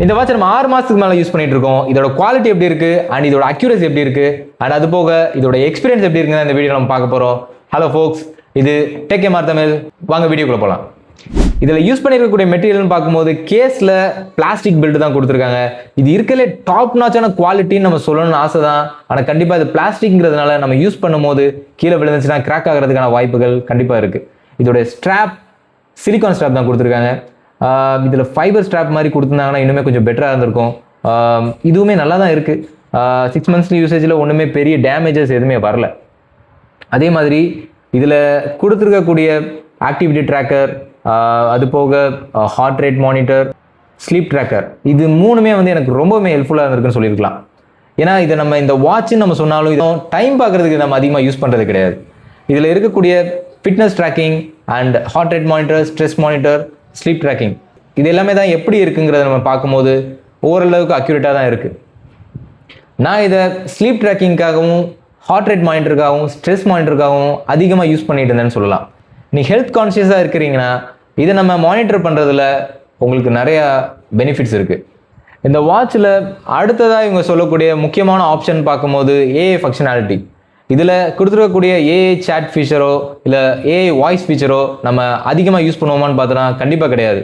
இந்த வாட்ச் நம்ம 6 மாசத்துக்கு மேலே யூஸ் பண்ணிட்டு இருக்கோம். இதோட குவாலிட்டி எப்படி இருக்கு அண்ட் இதோட அக்யூரசி எப்படி இருக்கு அண்ட் அது போக இதோட எக்ஸ்பீரியன்ஸ் எப்படி இருக்குன்னு இந்த வீடியோ நம்ம பார்க்க போறோம். ஹலோ ஃபோக்ஸ், இது டெக் எம்ஆர் தமிழ். வாங்க வீடியோக்குள்ள போகலாம். இதில் யூஸ் பண்ணியிருக்கக்கூடிய மெட்டீரியல்னு பார்க்கும்போது கேஸில் பிளாஸ்டிக் பெல்ட் தான் கொடுத்துருக்காங்க. இது இருக்கலே டாப் நாச்சான குவாலிட்டின்னு நம்ம சொல்லணும்னு ஆசை தான். ஆனால் கண்டிப்பாக இது பிளாஸ்டிக்ங்கிறதுனால நம்ம யூஸ் பண்ணும்போது கீழே விழுந்துச்சுன்னா கிராக் ஆகிறதுக்கான வாய்ப்புகள் கண்டிப்பாக இருக்குது. இதோட ஸ்ட்ராப் சிலிகான் ஸ்ட்ராப் தான் கொடுத்துருக்காங்க. இதில் ஃபைபர் ஸ்ட்ராப் மாதிரி கொடுத்துருந்தாங்கன்னா இன்னுமே கொஞ்சம் பெட்டராக இருந்திருக்கும். இதுவுமே நல்லா தான் இருக்குது. 6 months யூசேஜில் ஒன்றுமே பெரிய டேமேஜஸ் எதுவுமே வரல. அதே மாதிரி இதில் கொடுத்துருக்கக்கூடிய ஆக்டிவிட்டி ட்ராக்கர், அது போக heart rate monitor, sleep tracker, இது மூணுமே வந்து எனக்கு ரொம்பவுமே ஹெல்ப்ஃபுல்லாக இருந்திருக்குன்னு சொல்லியிருக்கலாம். ஏன்னா இதை நம்ம இந்த வாட்சுன்னு நம்ம சொன்னாலும் இதுவும் டைம் பார்க்குறதுக்கு நம்ம அதிகமாக யூஸ் பண்ணுறது கிடையாது. இதில் இருக்கக்கூடிய fitness tracking and heart rate monitor, stress monitor, sleep tracking, இது எல்லாமே தான் எப்படி இருக்குங்கிறத நம்ம பார்க்கும்போது ஓரளவுக்கு அக்யூரேட்டாக தான் இருக்குது. நான் இதை ஸ்லீப் ட்ராக்கிங்காகவும் ஹார்ட் ரேட் மானிட்டருக்காகவும் ஸ்ட்ரெஸ் மானிட்டருக்காகவும் அதிகமாக யூஸ் பண்ணிட்டு இருந்தேன்னு சொல்லலாம். நீ ஹெல்த் கான்ஷியஸாக இருக்கிறீங்கன்னா இதை நம்ம மானிட்டர் பண்ணுறதுல உங்களுக்கு நிறையா பெனிஃபிட்ஸ் இருக்குது. இந்த வாட்சில் அடுத்ததாக இவங்க சொல்லக்கூடிய முக்கியமான ஆப்ஷன் பார்க்கும்போது ஏஐ ஃபங்க்ஷனாலிட்டி. இதில் கொடுத்துருக்கக்கூடிய ஏஐ சேட் ஃபீச்சரோ இல்லை ஏஐ வாய்ஸ் ஃபீச்சரோ நம்ம அதிகமாக யூஸ் பண்ணுவோமான்னு பார்த்தோன்னா கண்டிப்பாக கிடையாது.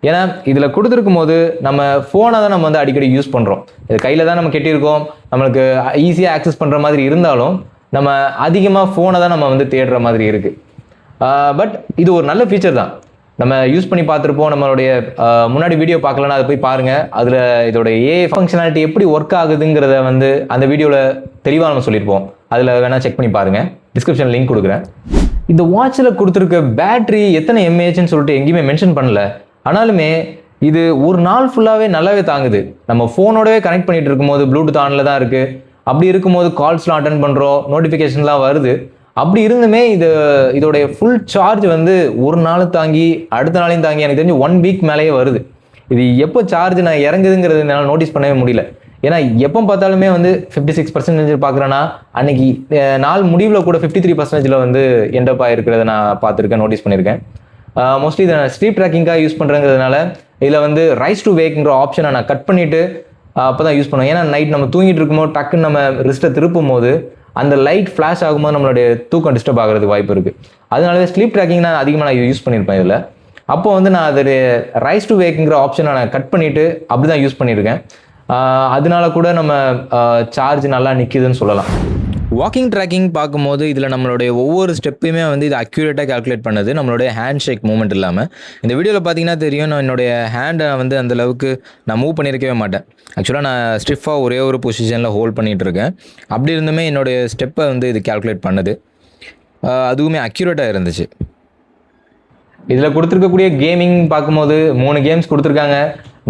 ஏன்னா இதில் கொடுத்துருக்கும் போது நம்ம ஃபோனை தான் நம்ம வந்து அடிக்கடி யூஸ் பண்ணுறோம். இது கையில் தான் நம்ம கெட்டியிருக்கோம். நம்மளுக்கு ஈஸியாக ஆக்சஸ் பண்ணுற மாதிரி இருந்தாலும் நம்ம அதிகமாக ஃபோனை தான் நம்ம வந்து தேடுற மாதிரி இருக்குது. பட் இது ஒரு நல்ல ஃபீச்சர் தான். நம்ம யூஸ் பண்ணி பார்த்துருப்போம். நம்மளுடைய முன்னாடி வீடியோ பார்க்கலன்னா அதை போய் பாருங்கள். அதில் இதோட ஏஐ ஃபங்க்ஷனாலிட்டி எப்படி ஒர்க் ஆகுதுங்கிறத வந்து அந்த வீடியோவில் தெளிவாக நம்ம சொல்லியிருப்போம். அதில் வேணால் செக் பண்ணி பாருங்கள். டிஸ்கிரிப்ஷன் லிங்க் கொடுக்குறேன். இந்த வாட்சில் கொடுத்துருக்க பேட்ரி எத்தனை எம்ஏஹெச்னு சொல்லிட்டு எங்கேயுமே மென்ஷன் பண்ணல. ஆனாலுமே இது ஒரு நாள் ஃபுல்லாகவே நல்லாவே தாங்குது. நம்ம ஃபோனோடவே கனெக்ட் பண்ணிட்டு இருக்கும்போது ப்ளூடூத் ஆனில் தான் இருக்குது. அப்படி இருக்கும்போது கால்ஸ்லாம் அட்டன் பண்ணுறோம், நோட்டிஃபிகேஷன்லாம் வருது. அப்படி இருந்துமே இதோடைய ஃபுல் சார்ஜ் வந்து ஒரு நாள் தாங்கி அடுத்த நாளையும் தாங்கி எனக்கு தெரிஞ்சு 1 week மேலேயே வருது. இது எப்போ சார்ஜ் நான் இறங்குதுங்கிறது என்னால் நோட்டீஸ் பண்ணவே முடியல. ஏன்னா எப்போ பார்த்தாலுமே வந்து 56% பார்க்குறேன்னா அன்னைக்கு நாள் முடிவில் கூட 53% வந்து எண்டப் ஆகிருக்கிறத நான் பார்த்துருக்கேன், நோட்டீஸ் பண்ணியிருக்கேன். மோஸ்ட்லி இதை நான் ஸ்லீப் ட்ராக்கிங்காக யூஸ் பண்ணுறங்கிறதுனால இதில் வந்து ரைஸ் டு வேக்ங்கிற ஆப்ஷனை நான் கட் பண்ணிவிட்டு அப்போ தான் யூஸ் பண்ணுவேன். ஏன்னா நைட் நம்ம தூங்கிட்டு இருக்கும்போது டக்குன்னு நம்ம ரிஸ்ட்டை திருப்பும் போது அந்த லைட் ஃப்ளாஷ் ஆகும்போது நம்மளுடைய தூக்கம் டிஸ்டர்ப் ஆகிறதுக்கு வாய்ப்பு இருக்குது. அதனால ஸ்லீப் ட்ராக்கிங் நான் அதிகமாக யூஸ் பண்ணியிருப்பேன் இதில். அப்போ வந்து நான் அது ரைஸ் டு வேக்குங்கிற ஆப்ஷனை நான் கட் பண்ணிவிட்டு அப்படி தான் யூஸ் பண்ணியிருக்கேன். அதனால கூட நம்ம சார்ஜ் நல்லா நிற்கிதுன்னு சொல்லலாம். வாக்கிங் ட்ராக்கிங் பார்க்கும்போது இதில் நம்மளுடைய ஒவ்வொரு ஸ்டெப்பையுமே வந்து இது அக்யூரேட்டாக கால்குலேட் பண்ணுது, நம்மளுடைய ஹேண்ட் ஷேக் மூவ்மெண்ட் இல்லாமல். இந்த வீடியோவில் பார்த்தீங்கன்னா தெரியும், நான் என்னுடைய ஹேண்டை வந்து அந்தளவுக்கு நான் மூவ் பண்ணியிருக்கவே மாட்டேன். ஆக்சுவலாக நான் ஸ்டிஃபாக ஒரே ஒரு பொசிஷனில் ஹோல்ட் பண்ணிகிட்டு இருக்கேன். அப்படி இருந்துமே என்னுடைய ஸ்டெப்பை வந்து இது கால்குலேட் பண்ணுது. அதுவுமே அக்யூரேட்டாக இருந்துச்சு. இதில் கொடுத்துருக்கக்கூடிய கேமிங் பார்க்கும்போது 3 கேம்ஸ் கொடுத்துருக்காங்க.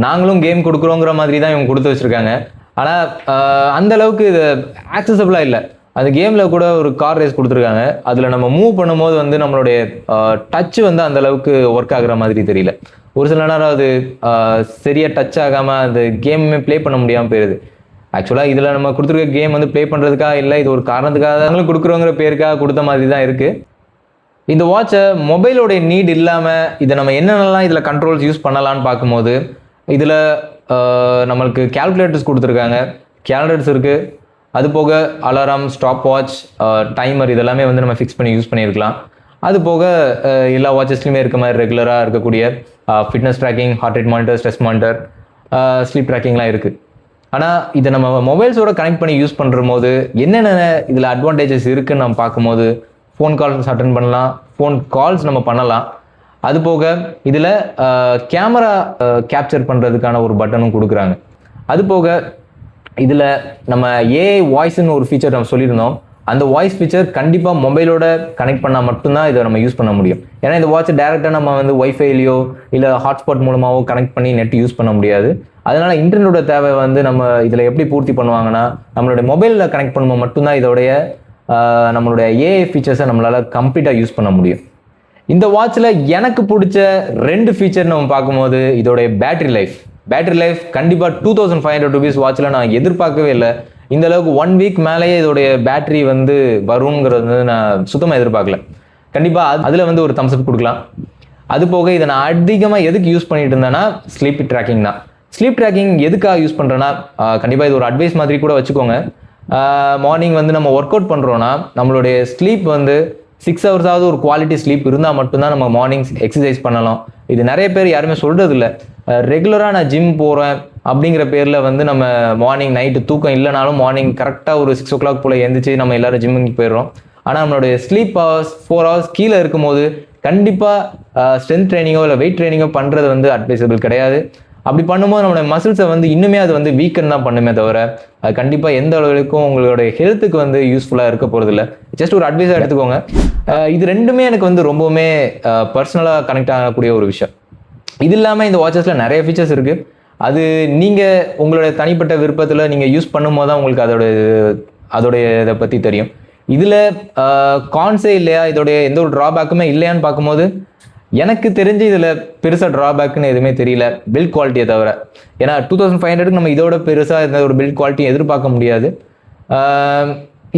நாங்களும் கேம் கொடுக்குறோங்கிற மாதிரி தான் இவங்க கொடுத்து வச்சுருக்காங்க. ஆனால் அந்தளவுக்கு இது ஆக்சசபிளாக இல்லை. அந்த கேமில் கூட ஒரு கார் ரேஸ் கொடுத்துருக்காங்க. அதில் நம்ம மூவ் பண்ணும்போது வந்து நம்மளுடைய டச் வந்து அந்தளவுக்கு ஒர்க் ஆகுற மாதிரி தெரியல. ஒரு சில நேரம் அது சரியாக டச் ஆகாமல் அந்த கேமே ப்ளே பண்ண முடியாமல் போயிடுது. ஆக்சுவலாக இதில் நம்ம கொடுத்துருக்க கேம் வந்து ப்ளே பண்ணுறதுக்காக இல்லை, இது ஒரு காரணத்துக்காக தான் கொடுக்குறோங்கிற பேருக்காக கொடுத்த மாதிரி தான் இருக்குது. இந்த வாட்சை மொபைலோடைய நீட் இல்லாமல் இதை நம்ம என்னென்னலாம் இதில் கண்ட்ரோல்ஸ் யூஸ் பண்ணலான்னு பார்க்கும்போது இதில் நம்மளுக்கு கேல்குலேட்டர்ஸ் கொடுத்துருக்காங்க, கேலண்டர்ஸ் இருக்குது. அது போக அலாரம், ஸ்டாப் வாட்ச், டைமர், இதெல்லாமே வந்து நம்ம ஃபிக்ஸ் பண்ணி யூஸ் பண்ணியிருக்கலாம். அது போக எல்லா வாட்சஸ்லையுமே இருக்க மாதிரி ரெகுலராக இருக்கக்கூடிய fitness tracking, heart rate monitor, stress monitor, sleep ட்ராக்கிங்லாம் இருக்குது. ஆனால் இதை நம்ம மொபைல்ஸோட கனெக்ட் பண்ணி யூஸ் பண்ணுற போது என்னென்ன இதில் அட்வான்டேஜஸ் இருக்குதுன்னு நம்ம பார்க்கும்போது ஃபோன் கால்ஸ் அட்டன் பண்ணலாம், ஃபோன் கால்ஸ் நம்ம பண்ணலாம். அது போக இதில் கேமரா கேப்சர் பண்ணுறதுக்கான ஒரு பட்டனும் கொடுக்குறாங்க. அது போக இதில் நம்ம ஏஐ வாய்ஸ்ன்னு ஒரு ஃபீச்சர் நம்ம சொல்லியிருந்தோம். அந்த வாய்ஸ் ஃபீச்சர் கண்டிப்பாக மொபைலோட கனெக்ட் பண்ணால் மட்டும்தான் இதை நம்ம யூஸ் பண்ண முடியும். ஏன்னா இந்த வாட்சை டேரெக்டாக நம்ம வந்து ஒய்ஃபைலையோ இல்லை ஹாட்ஸ்பாட் மூலமாகவோ கனெக்ட் பண்ணி நெட் யூஸ் பண்ண முடியாது. அதனால் இன்டர்நெட்டோட தேவை வந்து நம்ம இதில் எப்படி பூர்த்தி பண்ணுவாங்கன்னா நம்மளுடைய மொபைலில் கனெக்ட் பண்ணும்போது மட்டும்தான் இதோடைய நம்மளுடைய ஏஐ ஃபீச்சர்ஸை நம்மளால் கம்ப்ளீட்டாக யூஸ் பண்ண முடியும். இந்த வாட்சில் எனக்கு பிடிச்ச 2 ஃபீச்சர் நம்ம பார்க்கும்போது இதோடைய பேட்டரி லைஃப் கண்டிப்பாக 2500 rupees வாட்சில் நான் எதிர்பார்க்கவே இல்லை. இந்த அளவுக்கு 1 week மேலேயே இதோடைய பேட்டரி வந்து வருங்கிறது வந்து நான் சுத்தமாக எதிர்பார்க்கல. கண்டிப்பாக அதில் வந்து ஒரு தம்ஸ் அப் கொடுக்கலாம். அது போக இதை நான் அதிகமாக எதுக்கு யூஸ் பண்ணிட்டு இருந்தேன்னா ஸ்லீப் ட்ராக்கிங் தான். ஸ்லீப் ட்ராக்கிங் எதுக்காக யூஸ் பண்ணுறேன்னா கண்டிப்பாக இது ஒரு அட்வைஸ் மாதிரி கூட வச்சுக்கோங்க. மார்னிங் வந்து நம்ம ஒர்க் அவுட் பண்ணுறோன்னா நம்மளுடைய ஸ்லீப் வந்து 6 ஹவர்ஸாவது ஒரு குவாலிட்டி ஸ்லீப் இருந்தால் மட்டும்தான் நம்ம மார்னிங்ஸ் எக்ஸசைஸ் பண்ணலாம். இது நிறைய பேர் யாருமே சொல்கிறது இல்லை. ரெகுலராக நான் ஜிம் போகிறேன் அப்படிங்கிற பேரில் வந்து நம்ம மார்னிங் நைட்டு தூக்கம் இல்லைனாலும் மார்னிங் கரெக்டாக ஒரு 6 o'clock போல் எழுந்திரிச்சு நம்ம எல்லோரும் ஜிம்முக்கு போயிடுறோம். ஆனால் நம்மளுடைய ஸ்லீப் ஹவர்ஸ் 4 hours கீழே இருக்கும்போது கண்டிப்பாக ஸ்ட்ரென்த் ட்ரைனிங்கோ இல்லை வெயிட் ட்ரைனிங்கோ பண்ணுறது வந்து அட்வைசபிள் கிடையாது. அப்படி பண்ணும்போது நம்மளோட மசில்ஸை வந்து இன்னுமே அது வந்து வீக்கன் தான் பண்ணுமே தவிர அது கண்டிப்பாக எந்த அளவுக்கும் உங்களுடைய ஹெல்த்துக்கு வந்து யூஸ்ஃபுல்லாக இருக்க போகிறது இல்லை. ஜஸ்ட் ஒரு அட்வைஸாக எடுத்துக்கோங்க. இது ரெண்டுமே எனக்கு வந்து ரொம்பவுமே பர்சனலாக கனெக்ட் ஆகக்கூடிய ஒரு விஷயம். இது இல்லாமல் இந்த வாட்சஸில் நிறைய ஃபீச்சர்ஸ் இருக்குது. அது நீங்கள் உங்களுடைய தனிப்பட்ட விருப்பத்தில் நீங்கள் யூஸ் பண்ணும்போது தான் உங்களுக்கு அதோடைய இதை பற்றி தெரியும். இதில் கான்ஸே இல்லையா, இதோடைய எந்த ஒரு ட்ராபேக்குமே இல்லையான்னு பார்க்கும்போது எனக்கு தெரிஞ்சு இதில் பெருசாக ட்ராபேக்குன்னு எதுவுமே தெரியல, பில்ட் குவாலிட்டியை தவிர. ஏன்னா 2500க்கு நம்ம இதோட பெருசாக எந்த ஒரு பில்ட் குவாலிட்டியும் எதிர்பார்க்க முடியாது.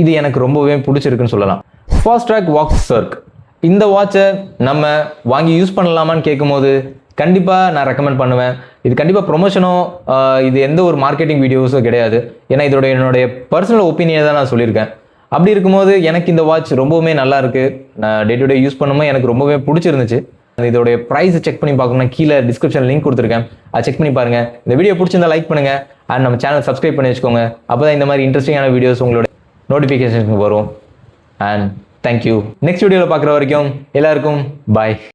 இது எனக்கு ரொம்பவே பிடிச்சிருக்குன்னு சொல்லலாம். ஃபாஸ்ட் ட்ராக் வாக் சர்க் இந்த வாட்சை நம்ம வாங்கி யூஸ் பண்ணலாமான்னு கேட்கும்போது கண்டிப்பாக நான் ரெக்கமெண்ட் பண்ணுவேன். இது கண்டிப்பாக ப்ரொமோஷனோ இது எந்த ஒரு மார்க்கெட்டிங் வீடியோஸோ கிடையாது. ஏன்னா என்னுடைய பர்சனல் ஒப்பீனியனை தான் நான் சொல்லியிருக்கேன். அப்படி இருக்கும்போது எனக்கு இந்த வாட்ச் ரொம்பவுமே நல்லா இருக்குது. நான் டே டு டே யூஸ் பண்ணும்போது எனக்கு ரொம்பவே பிடிச்சிருந்துச்சு. இதோடைய ப்ரைஸ் செக் பண்ணி பார்க்கணும்னா கீழே டிஸ்கிரிப்ஷன் லிங்க் கொடுத்துருக்கேன், அதை செக் பண்ணி பாருங்கள். இந்த வீடியோ பிடிச்சிருந்தா லைக் பண்ணுங்கள் அண்ட் நம்ம சேனல் சப்ஸ்கிரைப் பண்ணி வச்சுக்கோங்க. அப்போ தான் இந்த மாதிரி இன்ட்ரெஸ்டிங்கான வீடியோஸ் உங்களோட நோட்டிஃபிகேஷனுக்கு வரும். And thank you. நெக்ஸ்ட் வீடியோவில் பார்க்குற வரைக்கும் எல்லாருக்கும் பாய்.